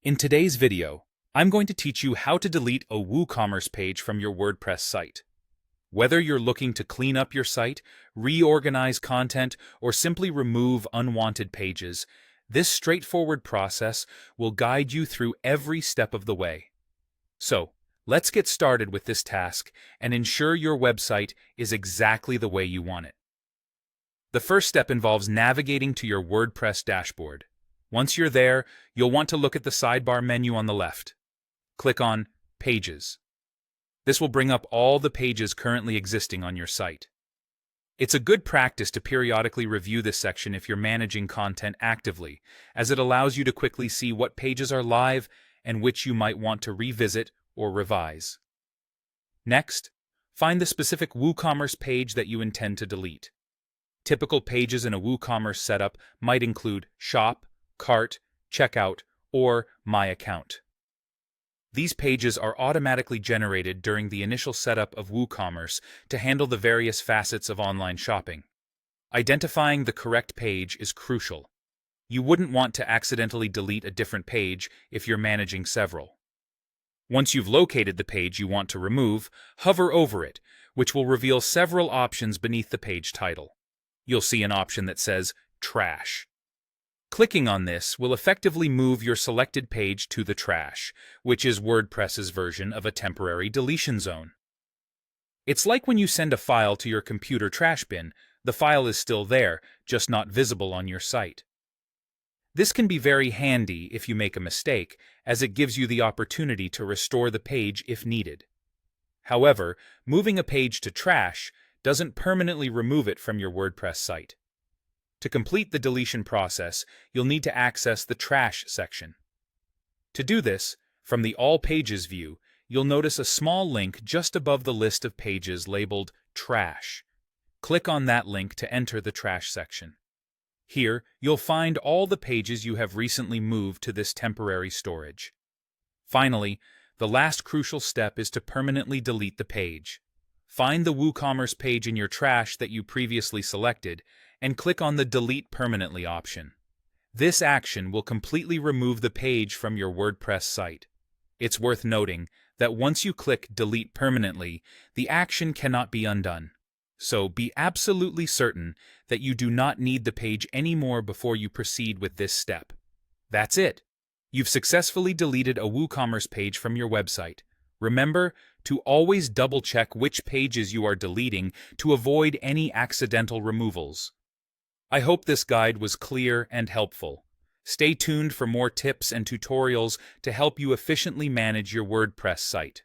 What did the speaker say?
In today's video, I'm going to teach you how to delete a WooCommerce page from your WordPress site. Whether you're looking to clean up your site, reorganize content, or simply remove unwanted pages, this straightforward process will guide you through every step of the way. So, let's get started with this task and ensure your website is exactly the way you want it. The first step involves navigating to your WordPress dashboard. Once you're there, you'll want to look at the sidebar menu on the left. Click on Pages. This will bring up all the pages currently existing on your site. It's a good practice to periodically review this section if you're managing content actively, as it allows you to quickly see what pages are live and which you might want to revisit or revise. Next, find the specific WooCommerce page that you intend to delete. Typical pages in a WooCommerce setup might include Shop, Cart, Checkout, or My Account. These pages are automatically generated during the initial setup of WooCommerce to handle the various facets of online shopping. Identifying the correct page is crucial. You wouldn't want to accidentally delete a different page if you're managing several. Once you've located the page you want to remove, hover over it, which will reveal several options beneath the page title. You'll see an option that says Trash. Clicking on this will effectively move your selected page to the trash, which is WordPress's version of a temporary deletion zone. It's like when you send a file to your computer trash bin, the file is still there, just not visible on your site. This can be very handy if you make a mistake, as it gives you the opportunity to restore the page if needed. However, moving a page to trash doesn't permanently remove it from your WordPress site. To complete the deletion process, you'll need to access the Trash section. To do this, from the All Pages view, you'll notice a small link just above the list of pages labeled Trash. Click on that link to enter the Trash section. Here, you'll find all the pages you have recently moved to this temporary storage. Finally, the last crucial step is to permanently delete the page. Find the WooCommerce page in your trash that you previously selected and click on the Delete Permanently option. This action will completely remove the page from your WordPress site. It's worth noting that once you click Delete Permanently, the action cannot be undone. So be absolutely certain that you do not need the page anymore before you proceed with this step. That's it. You've successfully deleted a WooCommerce page from your website. Remember to always double-check which pages you are deleting to avoid any accidental removals. I hope this guide was clear and helpful. Stay tuned for more tips and tutorials to help you efficiently manage your WordPress site.